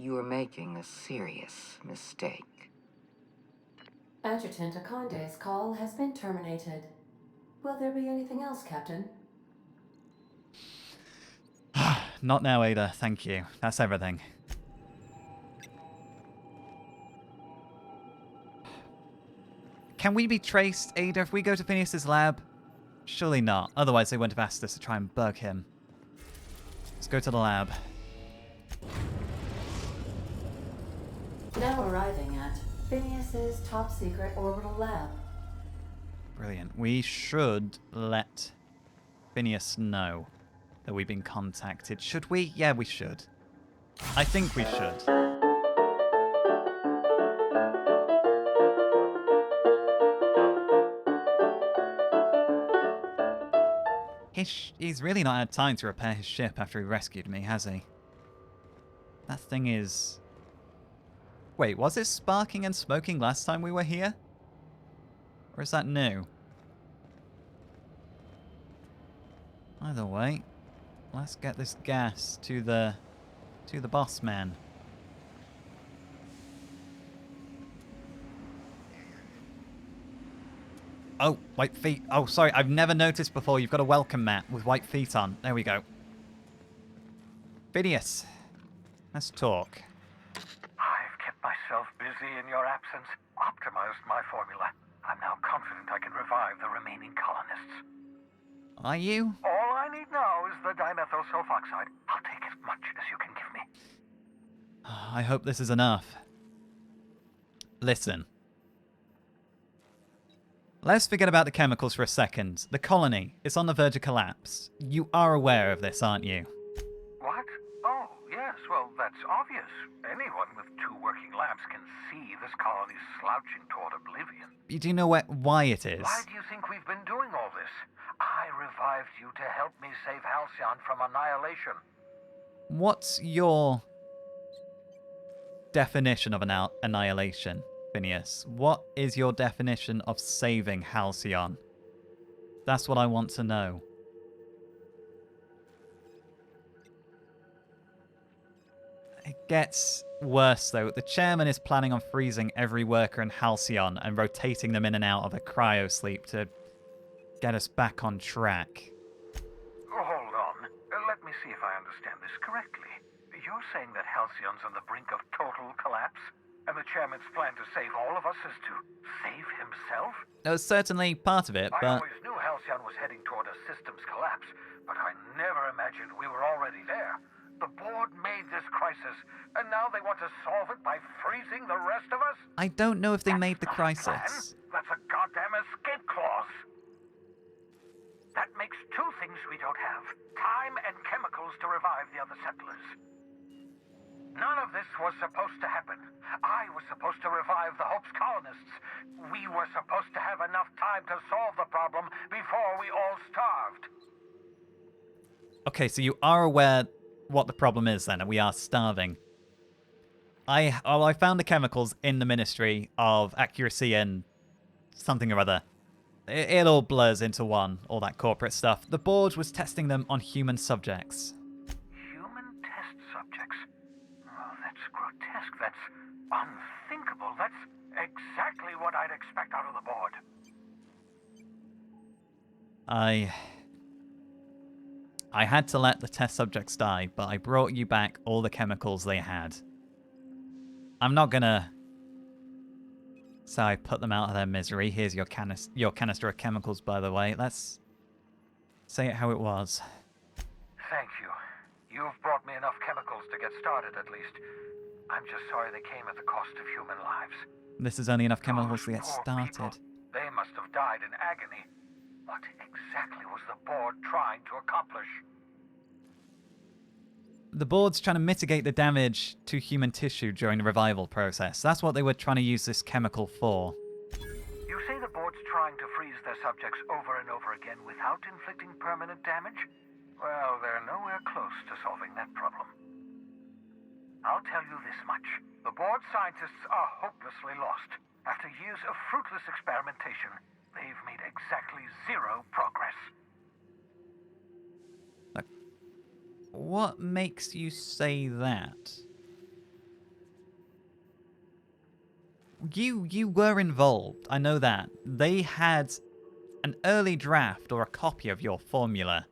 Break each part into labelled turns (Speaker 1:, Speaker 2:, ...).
Speaker 1: You are making a serious mistake.
Speaker 2: Adjutant Akonde's call has been terminated. Will there be anything else, Captain?
Speaker 3: Not now, Ada. Thank you. That's everything. Can we be traced, Ada, if we go to Phineas's lab? Surely not. Otherwise, they wouldn't have asked us to try and bug him. Let's go to the lab.
Speaker 2: Now arriving at Phineas's top-secret orbital lab.
Speaker 3: Brilliant. We should let Phineas know that we've been contacted. Should we? Yeah, we should. I think we should. He's really not had time to repair his ship after he rescued me, has he? That thing is... Wait, was it sparking and smoking last time we were here? Or is that new? Either way, let's get this gas to the boss man. Oh, white feet. Oh, sorry, I've never noticed before. You've got a welcome mat with white feet on. There we go. Phineas, let's talk.
Speaker 4: I've kept myself busy in your absence, optimized my formula. I'm now confident I can revive the remaining colonists.
Speaker 3: Are you?
Speaker 4: All I need now is the dimethyl sulfoxide. I'll take as much as you can give me.
Speaker 3: I hope this is enough. Listen. Let's forget about the chemicals for a second. The colony is on the verge of collapse. You are aware of this, aren't you?
Speaker 4: What? Oh, yes, well, that's obvious. Anyone with 2 working labs can see this colony's slouching toward oblivion.
Speaker 3: You do know why it is?
Speaker 4: Why do you think we've been doing all this? I revived you to help me save Halcyon from annihilation.
Speaker 3: What's your definition of annihilation, Phineas? What is your definition of saving Halcyon? That's what I want to know. It gets worse, though. The chairman is planning on freezing every worker in Halcyon and rotating them in and out of a cryosleep to get us back on track.
Speaker 4: Hold on. Let me see if I understand this correctly. You're saying that Halcyon's on the brink of total collapse? And the chairman's plan to save all of us is to save himself?
Speaker 3: That was certainly part of it,
Speaker 4: I
Speaker 3: but...
Speaker 4: always knew Halcyon was heading toward a systems collapse, but I never imagined we were already there. The board made this crisis, and now they want to solve it by freezing the rest of us?
Speaker 3: I don't know if they made the
Speaker 4: That's not a plan.
Speaker 3: crisis.
Speaker 4: That's a goddamn escape clause. That makes 2 things we don't have. Time and chemicals to revive the other settlers. None of this was supposed to happen. I was supposed to revive the Hope's colonists. We were supposed to have enough time to solve the problem before we all starved.
Speaker 3: Okay, so you are aware what the problem is then, and we are starving. I found the chemicals in the Ministry of Accuracy and something or other. It all blurs into one, all that corporate stuff. The board was testing them on human subjects.
Speaker 4: Human test subjects? Oh, that's grotesque. That's unthinkable. That's exactly what I'd expect out of the board.
Speaker 3: I had to let the test subjects die, but I brought you back all the chemicals they had. I'm not gonna... So I put them out of their misery. Here's your canister of chemicals, by the way. Let's say it how it was.
Speaker 4: Thank you. You've brought me enough chemicals to get started, at least. I'm just sorry they came at the cost of human lives.
Speaker 3: This is only enough chemicals to
Speaker 4: Those
Speaker 3: get
Speaker 4: poor
Speaker 3: started.
Speaker 4: people, they must have died in agony. What exactly was the board trying to accomplish?
Speaker 3: The board's trying to mitigate the damage to human tissue during the revival process. That's what they were trying to use this chemical for.
Speaker 4: You say the board's trying to freeze their subjects over and over again without inflicting permanent damage? Well, they're nowhere close to solving that problem. I'll tell you this much. The board scientists are hopelessly lost. After years of fruitless experimentation, they've made exactly 0 progress.
Speaker 3: What makes you say that? you were involved. I know that. They had an early draft or a copy of your formula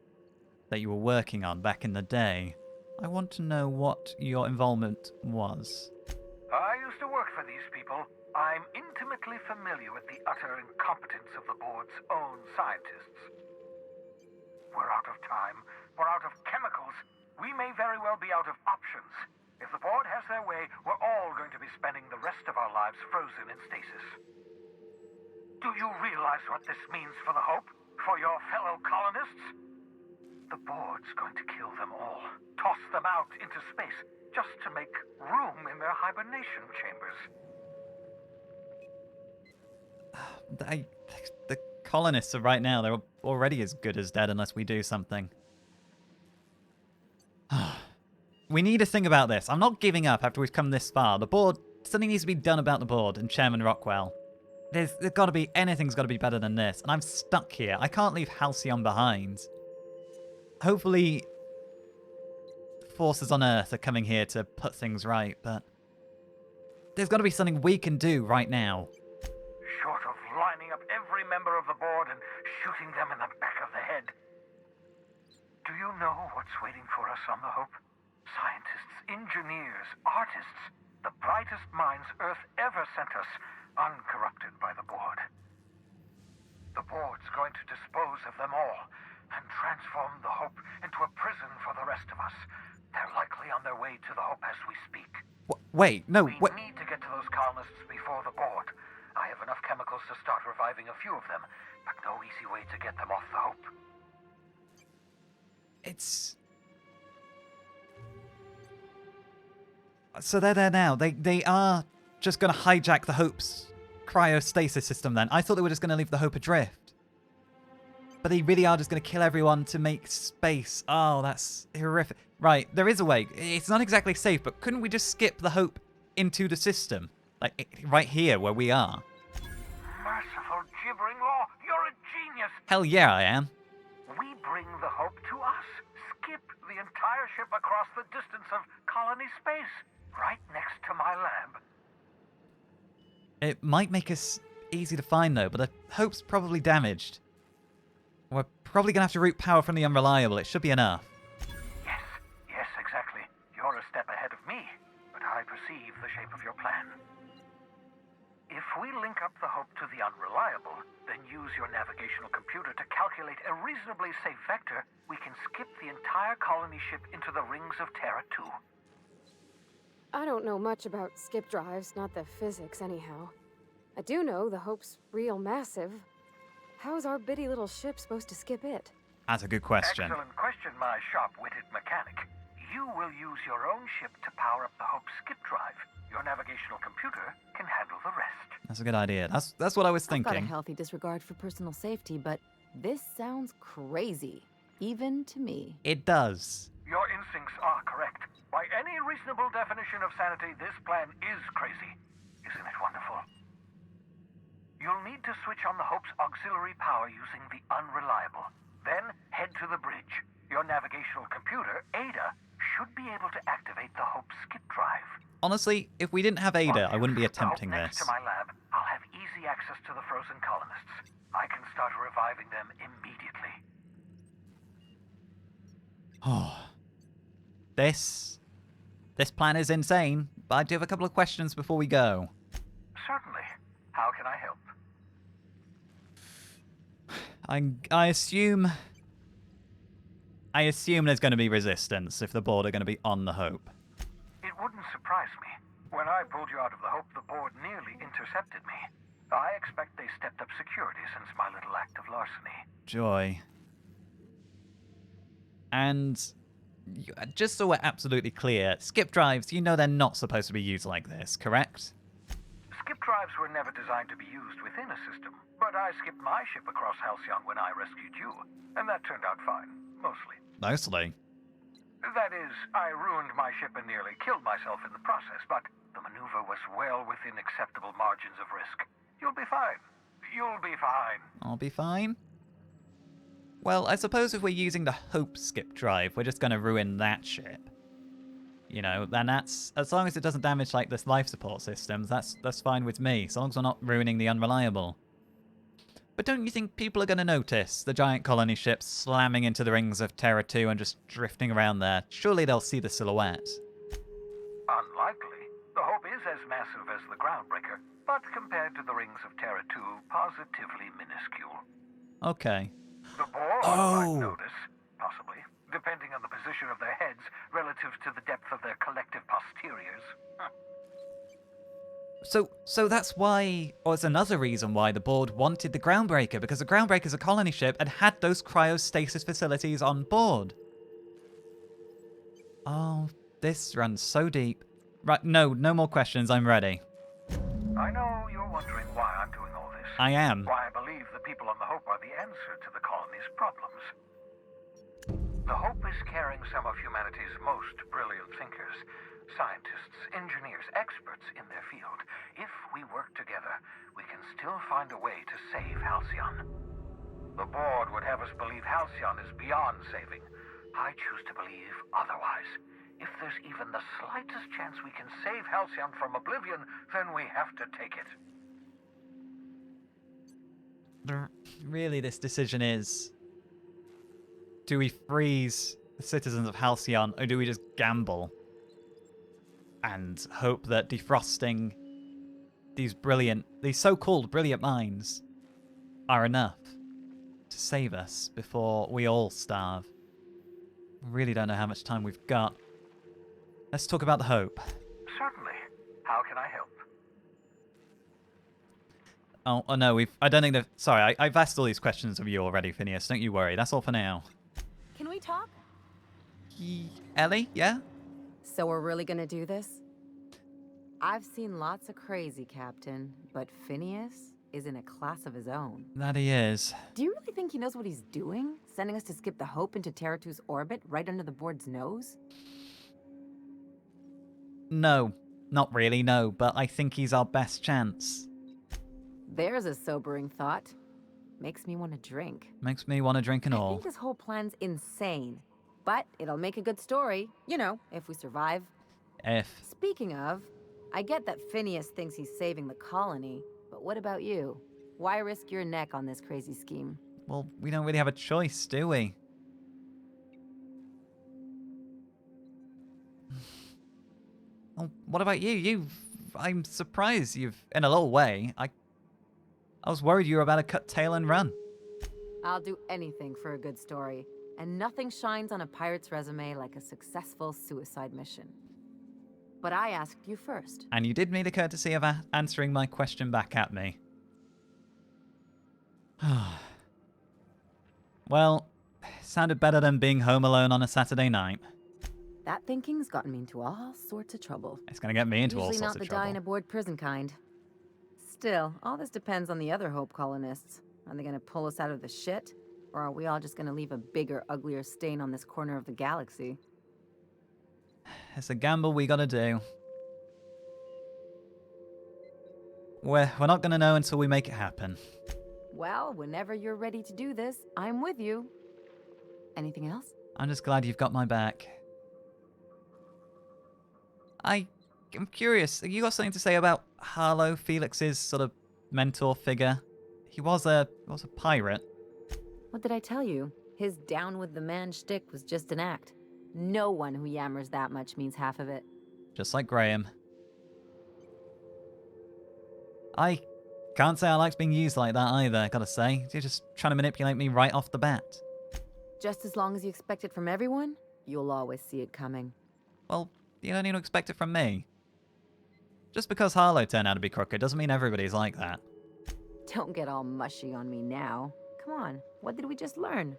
Speaker 3: that you were working on back in the day. I want to know what your involvement was.
Speaker 4: I used to work for these people. I'm intimately familiar with the utter incompetence of the board's own scientists. We're out of time. We're out of chemicals. We may very well be out of options. If the board has their way, we're all going to be spending the rest of our lives frozen in stasis. Do you realize what this means for the Hope? For your fellow colonists? The board's going to kill them all. Toss them out into space, just to make room in their hibernation chambers.
Speaker 3: The colonists are right now, they're already as good as dead unless we do something. We need to think about this. I'm not giving up after we've come this far. The board, something needs to be done about the board and Chairman Rockwell. There's got to be, anything's got to be better than this. And I'm stuck here. I can't leave Halcyon behind. Hopefully, forces on Earth are coming here to put things right, but there's got to be something we can do right now.
Speaker 4: Short of lining up every member of the board and shooting them in the back of the head. Do you know what's waiting for us on the Hope? Scientists, engineers, artists, the brightest minds Earth ever sent us, uncorrupted by the board. The board's going to dispose of them all and transform the Hope into a prison for the rest of us. They're likely on their way to the Hope as we speak.
Speaker 3: Wait, no,
Speaker 4: We
Speaker 3: wait.
Speaker 4: need to get to those colonists before the board. I have enough chemicals to start reviving a few of them, but no easy way to get them off the Hope.
Speaker 3: It's... So they're there now. They are just going to hijack the Hope's cryostasis system then. I thought they were just going to leave the Hope adrift. But they really are just going to kill everyone to make space. Oh, that's horrific. Right, there is a way. It's not exactly safe, but couldn't we just skip the Hope into the system? Like, right here where we are.
Speaker 4: Merciful gibbering law, you're a genius!
Speaker 3: Hell yeah, I am.
Speaker 4: We bring the Hope to us. Skip the entire ship across the distance of colony space, right next to my lab.
Speaker 3: It might make us easy to find, though, but the Hope's probably damaged. We're probably going to have to route power from the Unreliable. It should be enough.
Speaker 4: Yes, exactly. You're a step ahead of me, but I perceive the shape of your plan. If we link up the Hope to the Unreliable, then use your navigational computer to calculate a reasonably safe vector, we can skip the entire colony ship into the rings of Terra 2.
Speaker 5: I don't know much about skip drives, not the physics anyhow. I do know the Hope's real massive. How's our bitty little ship supposed to skip it?
Speaker 3: That's a good question.
Speaker 4: Excellent question, my sharp-witted mechanic. You will use your own ship to power up the Hope's skip drive. Your navigational computer can handle the rest.
Speaker 3: That's a good idea. That's what I was
Speaker 6: I've got a
Speaker 3: thinking.
Speaker 6: healthy disregard for personal safety, but this sounds crazy, even to me.
Speaker 3: It does.
Speaker 4: Your instincts are correct. By any reasonable definition of sanity, this plan is crazy. Isn't it wonderful? You'll need to switch on the Hope's auxiliary power using the Unreliable. Then head to the bridge. Your navigational computer, Ada, should be able to activate the Hope's skip drive.
Speaker 3: Honestly, if we didn't have Ada, I wouldn't be
Speaker 4: Once you
Speaker 3: attempting
Speaker 4: get the Hope
Speaker 3: this.
Speaker 4: next to my lab, I'll have easy access to the frozen colonists. I can start reviving them immediately.
Speaker 3: Oh. This plan is insane, but I do have a couple of questions before we go.
Speaker 4: Certainly. How can I help?
Speaker 3: I assume there's going to be resistance if the board are going to be on the Hope.
Speaker 4: It wouldn't surprise me. When I pulled you out of the Hope, the board nearly intercepted me. I expect they stepped up security since my little act of larceny.
Speaker 3: Joy. And just so we're absolutely clear, skip drives, you know they're not supposed to be used like this, correct?
Speaker 4: Skip drives were never designed to be used within a system, but I skipped my ship across Halcyon when I rescued you, and that turned out fine, mostly.
Speaker 3: Mostly.
Speaker 4: That is, I ruined my ship and nearly killed myself in the process, but the maneuver was well within acceptable margins of risk. You'll be fine. You'll be fine.
Speaker 3: I'll be fine. Well, I suppose if we're using the Hope skip drive, we're just going to ruin that ship. You know, then that's, as long as it doesn't damage like this life support systems, that's fine with me, as long as we're not ruining the unreliable. But don't you think people are going to notice the giant colony ships slamming into the rings of Terra 2 and just drifting around there? Surely they'll see the silhouette.
Speaker 4: Unlikely. The Hope is as massive as the Groundbreaker, but compared to the rings of Terra 2, positively minuscule.
Speaker 3: Okay.
Speaker 4: The Board might notice, possibly, depending on the position of their heads relative to the depth of their collective posteriors.
Speaker 3: So that's why, or it's another reason why the Board wanted the Groundbreaker, because the Groundbreaker's a colony ship and had those cryostasis facilities on board. Oh, this runs so deep. Right, no more questions, I'm ready.
Speaker 4: I know you're wondering why I'm doing all this.
Speaker 3: I am.
Speaker 4: Why I believe the people on the Hope are the answer to the colony's problems. The Hope is carrying some of humanity's most brilliant thinkers, scientists, engineers, experts in their field. If we work together, we can still find a way to save Halcyon. The Board would have us believe Halcyon is beyond saving. I choose to believe otherwise. If there's even the slightest chance we can save Halcyon from oblivion, then we have to take it.
Speaker 3: Really, this decision is... do we freeze the citizens of Halcyon, or do we just gamble? And hope that defrosting these so-called brilliant minds are enough to save us before we all starve. Really don't know how much time we've got. Let's talk about the Hope.
Speaker 4: Certainly. How can I help?
Speaker 3: Oh no, I don't think sorry, I've asked all these questions of you already, Phineas. Don't you worry. That's all for now.
Speaker 6: Can we talk?
Speaker 3: Ellie, yeah?
Speaker 6: So we're really gonna do this? I've seen lots of crazy, Captain, but Phineas is in a class of his own.
Speaker 3: That he is.
Speaker 6: Do you really think he knows what he's doing? Sending us to skip the Hope into Terra 2's orbit right under the Board's nose?
Speaker 3: No, not really, no, but I think he's our best chance.
Speaker 6: There's a sobering thought. Makes me want to drink.
Speaker 3: Makes me want to drink and
Speaker 6: I
Speaker 3: all.
Speaker 6: think this whole plan's insane. But it'll make a good story, you know, if we survive.
Speaker 3: If.
Speaker 6: Speaking of, I get that Phineas thinks he's saving the colony, but what about you? Why risk your neck on this crazy scheme?
Speaker 3: Well, we don't really have a choice, do we? Well, what about you? I'm surprised you've, in a little way. I was worried you were about to cut tail and run.
Speaker 6: I'll do anything for a good story, and nothing shines on a pirate's resume like a successful suicide mission. But I asked you first.
Speaker 3: And you did me the courtesy of answering my question back at me. Well, sounded better than being home alone on a Saturday night.
Speaker 6: That thinking's gotten me into all sorts of trouble.
Speaker 3: It's gonna get me into all
Speaker 6: Usually
Speaker 3: sorts
Speaker 6: not
Speaker 3: of
Speaker 6: the dying
Speaker 3: trouble.
Speaker 6: aboard prison kind. Still, all this depends on the other Hope colonists. Are they gonna pull us out of the shit? Or are we all just gonna leave a bigger, uglier stain on this corner of the galaxy?
Speaker 3: It's a gamble we gotta do. We're not gonna know until we make it happen.
Speaker 6: Well, whenever you're ready to do this, I'm with you. Anything else?
Speaker 3: I'm just glad you've got my back. I'm curious, you got something to say about Harlow, Felix's sort of mentor figure? He was a pirate.
Speaker 6: What did I tell you? His down with the man shtick was just an act. No one who yammers that much means half of it.
Speaker 3: Just like Graham. I can't say I liked being used like that either, gotta say. You're just trying to manipulate me right off the bat.
Speaker 6: Just as long as you expect it from everyone, you'll always see it coming.
Speaker 3: Well, you don't need to expect it from me. Just because Harlow turned out to be crooked doesn't mean everybody's like that.
Speaker 6: Don't get all mushy on me now. Come on, what did we just learn?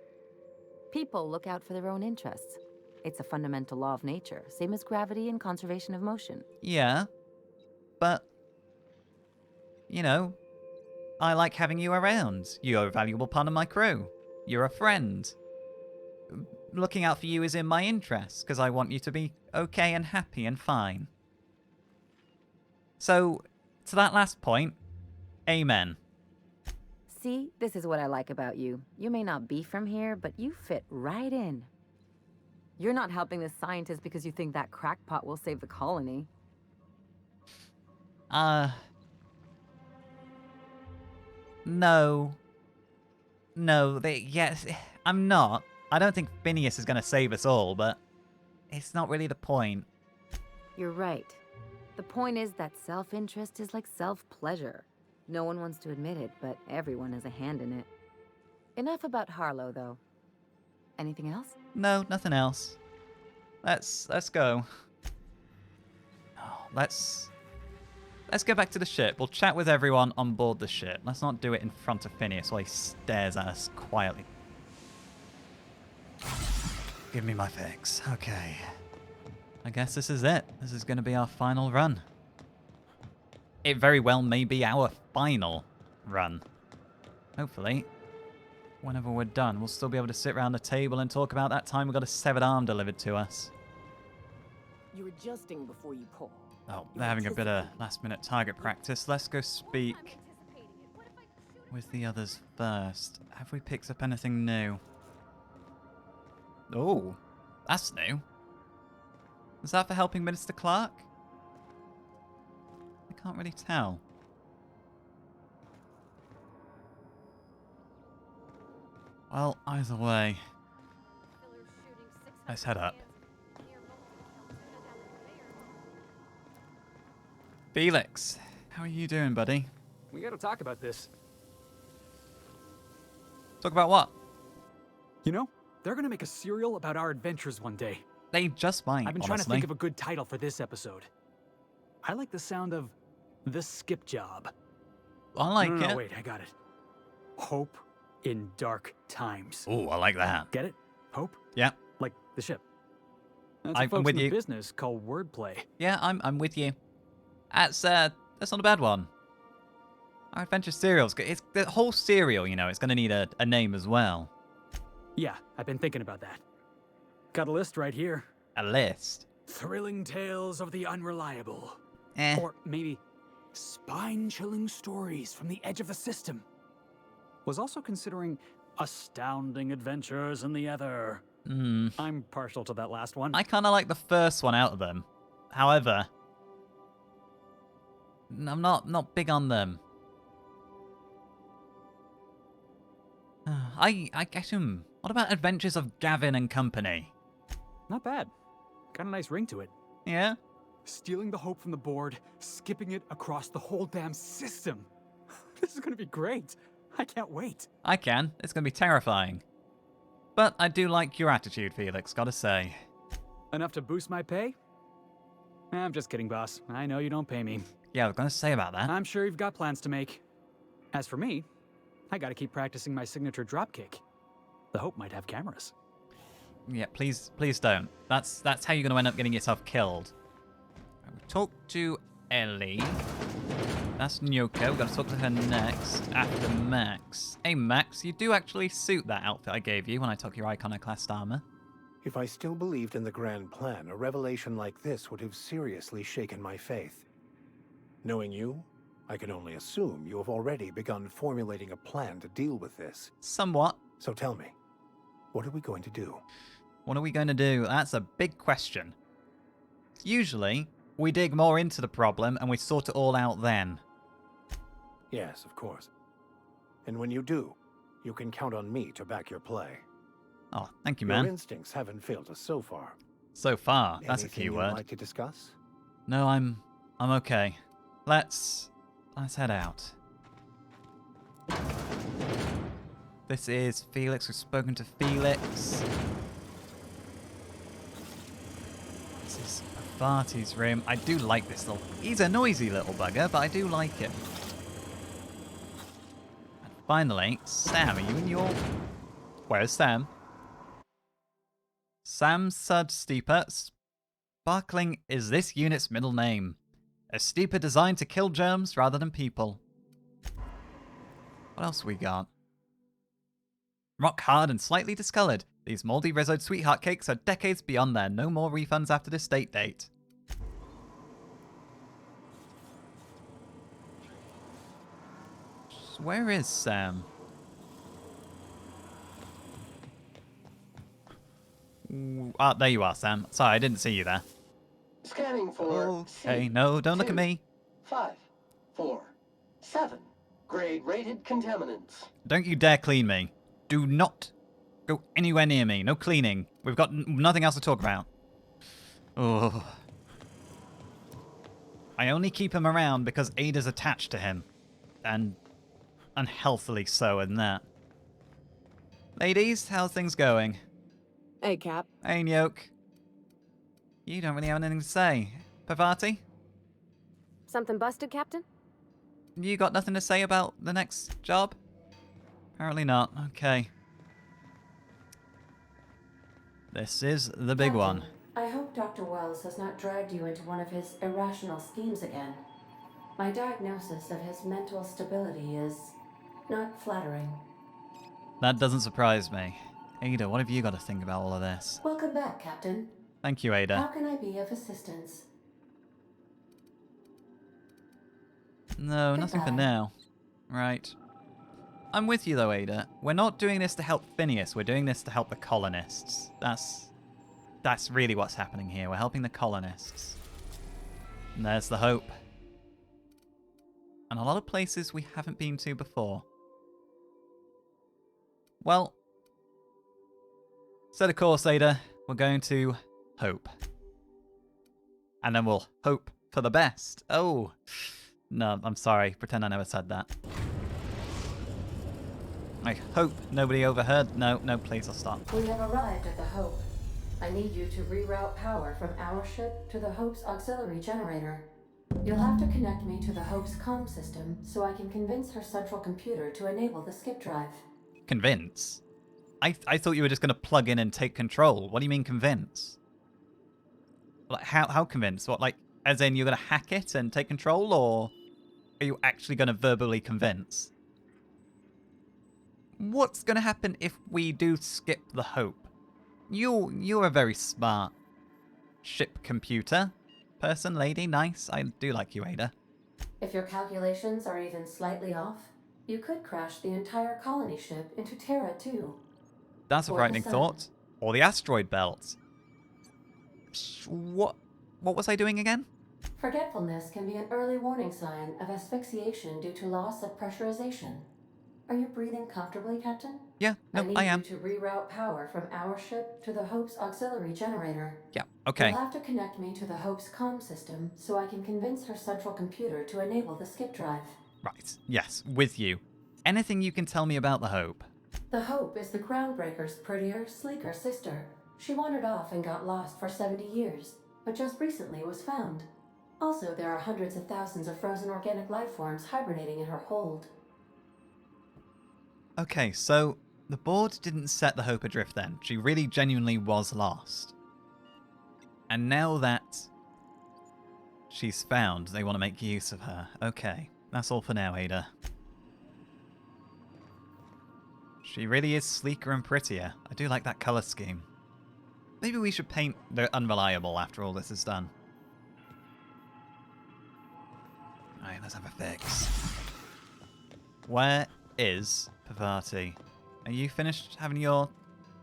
Speaker 6: People look out for their own interests. It's a fundamental law of nature, same as gravity and conservation of motion.
Speaker 3: Yeah, but, you know, I like having you around. You're a valuable part of my crew. You're a friend. Looking out for you is in my interest, because I want you to be okay and happy and fine. So, to that last point, amen.
Speaker 6: See, this is what I like about you. You may not be from here, but you fit right in. You're not helping this scientist because you think that crackpot will save the colony.
Speaker 3: No. No, yes, I'm not. I don't think Phineas is going to save us all, but it's not really the point.
Speaker 6: You're right. The point is that self-interest is like self-pleasure. No one wants to admit it, but everyone has a hand in it. Enough about Harlow, though. Anything else?
Speaker 3: No, nothing else. Let's go. Oh, let's get back to the ship. We'll chat with everyone on board the ship. Let's not do it in front of Phineas while he stares at us quietly. Give me my fix. Okay. I guess this is it. This is going to be our final run. It very well may be our final run. Hopefully, whenever we're done, we'll still be able to sit around the table and talk about that time we got a severed arm delivered to us.
Speaker 7: You're adjusting before you pull.
Speaker 3: Oh, they're having a bit of last-minute target practice. Let's go speak with the others first. Have we picked up anything new? Oh, that's new. Is that for helping Minister Clark? I can't really tell. Well, either way, let's head up. Felix, how are you doing, buddy?
Speaker 8: We gotta talk about this.
Speaker 3: Talk about what?
Speaker 8: You know, they're gonna make a serial about our adventures one day.
Speaker 3: They just might,
Speaker 8: I've been trying to think of a good title for this episode. I like the sound of The Skip Job.
Speaker 3: I like it.
Speaker 8: No, wait, I got it. Hope in Dark Times.
Speaker 3: Oh, I like that.
Speaker 8: Get it? Hope?
Speaker 3: Yeah.
Speaker 8: Like the ship. That's
Speaker 3: I'm
Speaker 8: what folks
Speaker 3: with
Speaker 8: in the
Speaker 3: you.
Speaker 8: business call wordplay.
Speaker 3: Yeah, I'm with you. That's not a bad one. Our adventure serials. It's the whole serial, you know. It's gonna need a name as well.
Speaker 8: Yeah, I've been thinking about that. Got a list right here.
Speaker 3: A list.
Speaker 8: Thrilling tales of the unreliable.
Speaker 3: Eh.
Speaker 8: Or maybe spine-chilling stories from the edge of the system. Was also considering astounding adventures in the ether. I'm partial to that last one.
Speaker 3: I kind of like the first one out of them. However, I'm not big on them. I guess what about Adventures of Gavin and Company?
Speaker 8: Not bad. Got a nice ring to it.
Speaker 3: Yeah?
Speaker 8: Stealing the hope from the board, skipping it across the whole damn system. This is gonna be great. I can't wait.
Speaker 3: I can. It's going to be terrifying. But I do like your attitude, Felix, gotta say.
Speaker 8: Enough to boost my pay? I'm just kidding, boss. I know you don't pay me.
Speaker 3: Yeah, I was going to say about that.
Speaker 8: I'm sure you've got plans to make. As for me, I gotta keep practicing my signature dropkick. The Hope might have cameras.
Speaker 3: Yeah, please don't. That's how you're going to end up getting yourself killed. Talk to Ellie. That's Nyoko. We've got to talk to her next, after Max. Hey, Max, you do actually suit that outfit I gave you when I took your iconoclast armor.
Speaker 9: If I still believed in the grand plan, a revelation like this would have seriously shaken my faith. Knowing you, I can only assume you have already begun formulating a plan to deal with this.
Speaker 3: Somewhat.
Speaker 9: So tell me, what are we going to do?
Speaker 3: What are we going to do? That's a big question. Usually, we dig more into the problem and we sort it all out then.
Speaker 9: Yes, of course. And when you do, you can count on me to back your play.
Speaker 3: Oh, thank you,
Speaker 9: Your
Speaker 3: man.
Speaker 9: instincts haven't failed us so far.
Speaker 3: So far, that's a
Speaker 9: Anything
Speaker 3: key
Speaker 9: you'd
Speaker 3: word.
Speaker 9: like to discuss?
Speaker 3: No, I'm okay. Let's head out. This is Felix. We've spoken to Felix. This is Barty's room. I do like this little... He's a noisy little bugger, but I do like him. And finally, Sam, are you in your... Where's Sam? Sam Sud Steeper. Sparkling is this unit's middle name. A steeper designed to kill germs rather than people. What else we got? Rock hard and slightly discoloured. These mouldy Rizzoed sweetheart cakes are decades beyond their no more refunds after this date date. Where is Sam? Ooh, Ah, there you are, Sam. Sorry, I didn't see you there.
Speaker 10: Scanning for
Speaker 3: Okay, no, don't look at me.
Speaker 10: 5, 4, 7. Grade rated contaminants.
Speaker 3: Don't you dare clean me. Do not go anywhere near me. No cleaning. We've got nothing else to talk about. Oh. I only keep him around because Ada's attached to him. And unhealthily so in that. Ladies, how's things going?
Speaker 7: Hey, Cap.
Speaker 3: Hey, Nyoke. You don't really have anything to say. Parvati?
Speaker 5: Something busted, Captain?
Speaker 3: You got nothing to say about the next job? Apparently not. Okay. This is the big one.
Speaker 2: I hope Dr. Wells has not dragged you into one of his irrational schemes again. My diagnosis of his mental stability is not flattering.
Speaker 3: That doesn't surprise me. Ada, what have you got to think about all of this?
Speaker 2: Welcome back, Captain.
Speaker 3: Thank you,
Speaker 2: How
Speaker 3: Ada.
Speaker 2: can I be of assistance?
Speaker 3: No, nothing for
Speaker 2: Goodbye.
Speaker 3: now. Right. I'm with you though, Ada. We're not doing this to help Phineas, we're doing this to help the colonists. That's really what's happening here. We're helping the colonists. And there's the hope. And a lot of places we haven't been to before. Well, set a course, Ada. We're going to hope. And then we'll hope for the best. Oh, no, I'm sorry. Pretend I never said that. I hope nobody overheard. No, please, I'll stop.
Speaker 2: We have arrived at the Hope. I need you to reroute power from our ship to the Hope's auxiliary generator. You'll have to connect me to the Hope's comm system so I can convince her central computer to enable the skip drive.
Speaker 3: Convince? I thought you were just going to plug in and take control. What do you mean convince? Like, how convince? What, like, as in you're going to hack it and take control, or are you actually going to verbally convince? What's going to happen if we do skip the Hope? You're a very smart ship computer person, lady. Nice. I do like you, Ada.
Speaker 2: If your calculations are even slightly off, you could crash the entire colony ship into Terra too.
Speaker 3: That's a
Speaker 2: Or the
Speaker 3: frightening
Speaker 2: sun.
Speaker 3: thought. Or the asteroid belt. What was I doing again?
Speaker 2: Forgetfulness can be an early warning sign of asphyxiation due to loss of pressurization. Are you breathing comfortably, Captain?
Speaker 3: Yeah, no,
Speaker 2: I
Speaker 3: I am.
Speaker 2: need you to reroute power from our ship to the Hope's auxiliary generator.
Speaker 3: Yeah, okay.
Speaker 2: You'll have to connect me to the Hope's comm system so I can convince her central computer to enable the skip drive.
Speaker 3: Right, yes, with you. Anything you can tell me about the Hope?
Speaker 2: The Hope is the Groundbreaker's prettier, sleeker sister. She wandered off and got lost for 70 years, but just recently was found. Also, there are hundreds of thousands of frozen organic life forms hibernating in her hold.
Speaker 3: Okay, so the board didn't set the Hope adrift then. She really genuinely was lost. And now that she's found, they want to make use of her. Okay, that's all for now, Ada. She really is sleeker and prettier. I do like that colour scheme. Maybe we should paint the Unreliable after all this is done. Alright, let's have a fix. Where is Parvati? Are you finished having your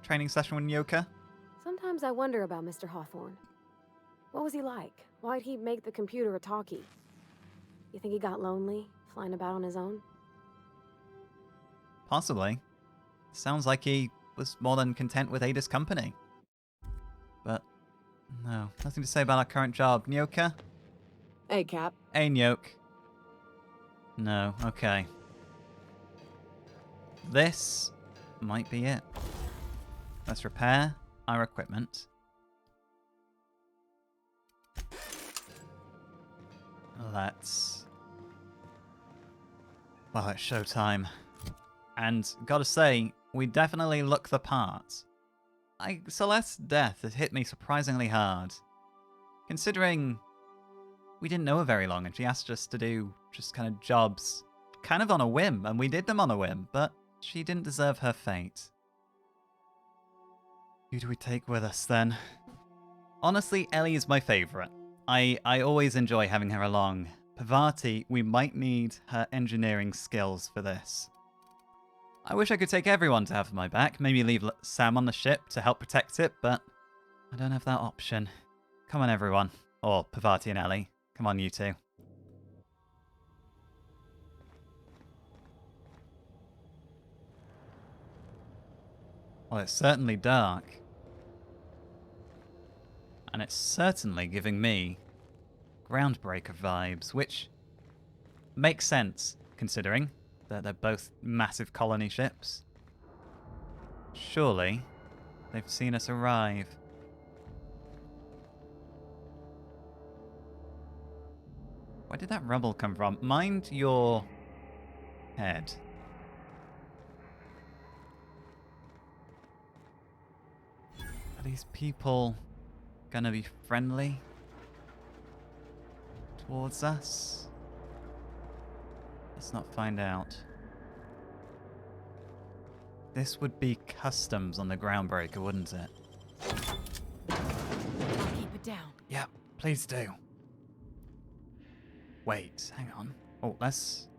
Speaker 3: training session with Nyoka?
Speaker 5: Sometimes I wonder about Mr. Hawthorne. What was he like? Why'd he make the computer a talkie? You think he got lonely, flying about on his own?
Speaker 3: Possibly. Sounds like he was more than content with Ada's company. But, no, nothing to say about our current job. Nyoka?
Speaker 7: Hey, Cap.
Speaker 3: Hey, Nyoke. No, okay. This might be it. Let's repair our equipment. Let's... Well, it's showtime. And gotta say, we definitely look the part. Celeste's death has hit me surprisingly hard. Considering we didn't know her very long and she asked us to do just kind of jobs kind of on a whim, and we did them on a whim, but she didn't deserve her fate. Who do we take with us then? Honestly, Ellie is my favourite. I always enjoy having her along. Parvati, we might need her engineering skills for this. I wish I could take everyone to have my back, maybe leave Sam on the ship to help protect it, but I I don't have that option. Come on, everyone. Or Pavati and Ellie. Come on, you two. Well, it's certainly dark. And it's certainly giving me Groundbreaker vibes, which makes sense, considering that they're both massive colony ships. Surely, they've seen us arrive. Where did that rubble come from? Mind your head. Are these people gonna be friendly towards us? Let's not find out. This would be customs on the Groundbreaker, wouldn't it?
Speaker 6: Keep it down.
Speaker 3: Yep, please do. Wait, hang on. Oh, let's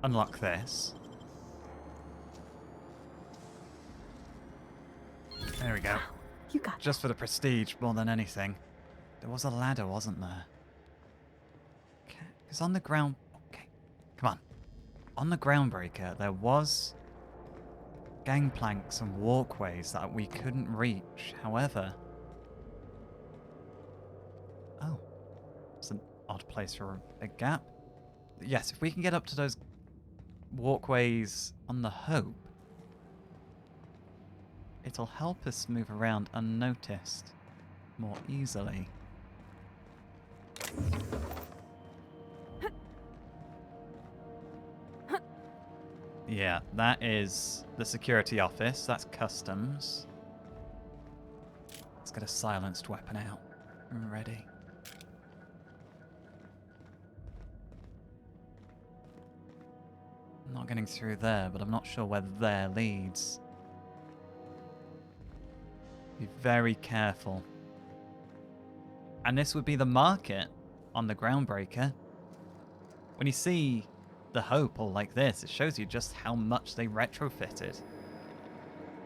Speaker 3: unlock this. There we go.
Speaker 6: You got
Speaker 3: Just for the prestige more than anything. There was a ladder, wasn't there? Okay, because on the ground... Okay, come on. On the Groundbreaker, there was gangplanks and walkways that we couldn't reach. However... Oh. It's an odd place for a gap. Yes, if we can get up to those walkways on the Hope, it'll help us move around unnoticed more easily. Yeah, that is the security office. That's customs. Let's get a silenced weapon out. Ready. I'm not getting through there, but I'm not sure where there leads. Be very careful. And this would be the market on the Groundbreaker. When you see the Hope all like this, it shows you just how much they retrofitted.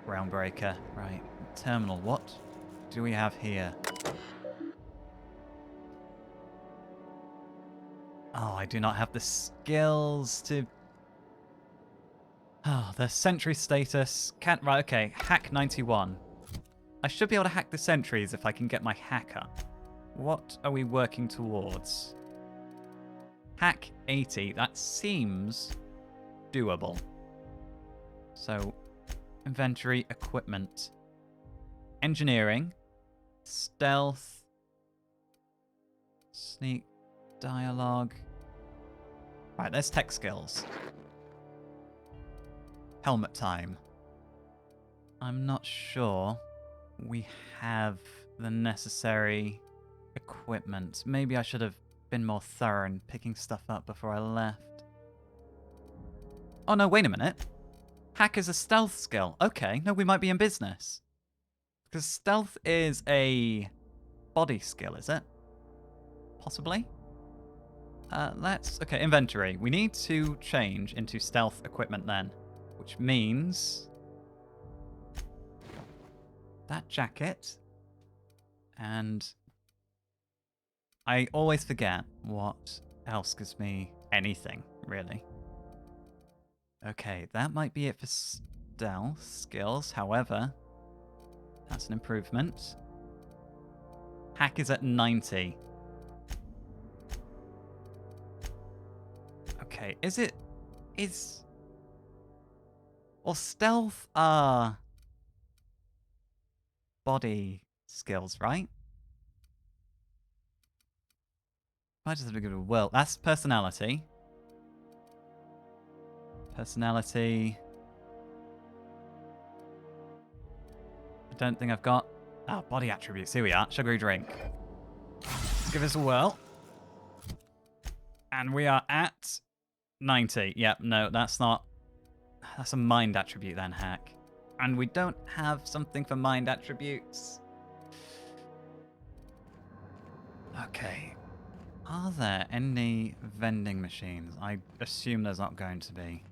Speaker 3: Groundbreaker, right. Terminal, what do we have here? Oh, I do not have the skills to... Oh, the sentry status. Can't... Right, okay. Hack 91. I should be able to hack the sentries if I can get my hack up. What are we working towards? Hack 80. That seems doable. So, inventory, equipment. Engineering. Stealth. Sneak. Dialogue. Right, there's tech skills. Helmet time. I'm not sure we have the necessary equipment. Maybe I should have been more thorough in picking stuff up before I left. Oh no, wait a minute. Hack is a stealth skill. Okay, no, we might be in business. Because stealth is a body skill, is it? Possibly? Okay, inventory. We need to change into stealth equipment then. Which means... that jacket. And... I always forget what else gives me anything, really. Okay, that might be it for stealth skills. However, that's an improvement. Hack is at 90. Okay, well, stealth are body skills, right? Might just have to give it a whirl. That's personality. Personality. I don't think I've got... Ah, body attributes. Here we are. Sugary drink. Let's give this a whirl. And we are at 90. Yep, no, that's not... That's a mind attribute then, hack. And we don't have something for mind attributes. Okay. Are there any vending machines? I assume there's not going to be.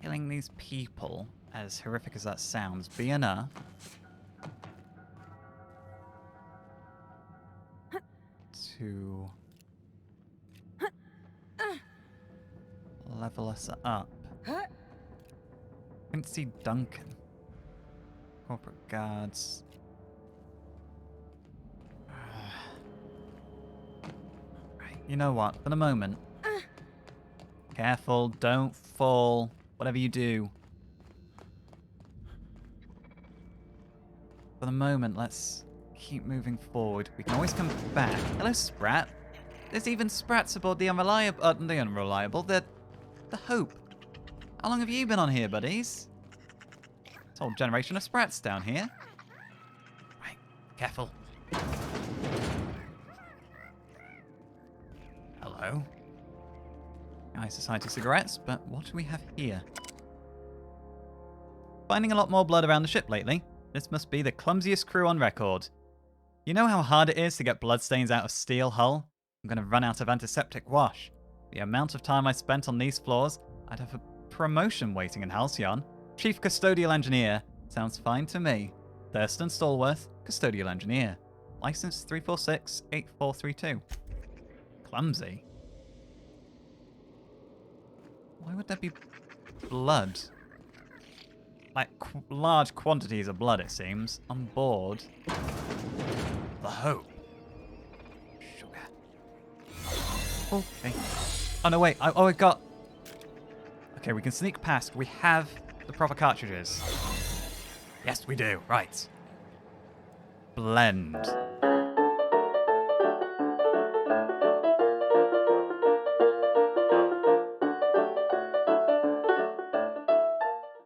Speaker 3: killing these people, as horrific as that sounds, be enough to level us up? I didn't see Duncan. Corporate guards. Right, you know what? For the moment. Careful, don't fall. Whatever you do. For the moment, let's keep moving forward. We can always come back. Hello, Sprat. There's even Sprats aboard the unreliable, the Hope. How long have you been on here, buddies? This whole generation of Sprats down here. Right, careful. Hello. High Society cigarettes, but what do we have here? Finding a lot more blood around the ship lately. This must be the clumsiest crew on record. You know how hard it is to get bloodstains out of steel hull? I'm gonna run out of antiseptic wash. The amount of time I spent on these floors, I'd have a promotion waiting in Halcyon. Chief Custodial Engineer. Sounds fine to me. Thurston Stallworth, Custodial Engineer. License 346-8432. Clumsy? Why would there be blood? Like, large quantities of blood, it seems, on board the Hope. Sugar. Okay. Oh, no, wait. I got... Okay, we can sneak past. We have the proper cartridges. Yes, we do. Right. Blend.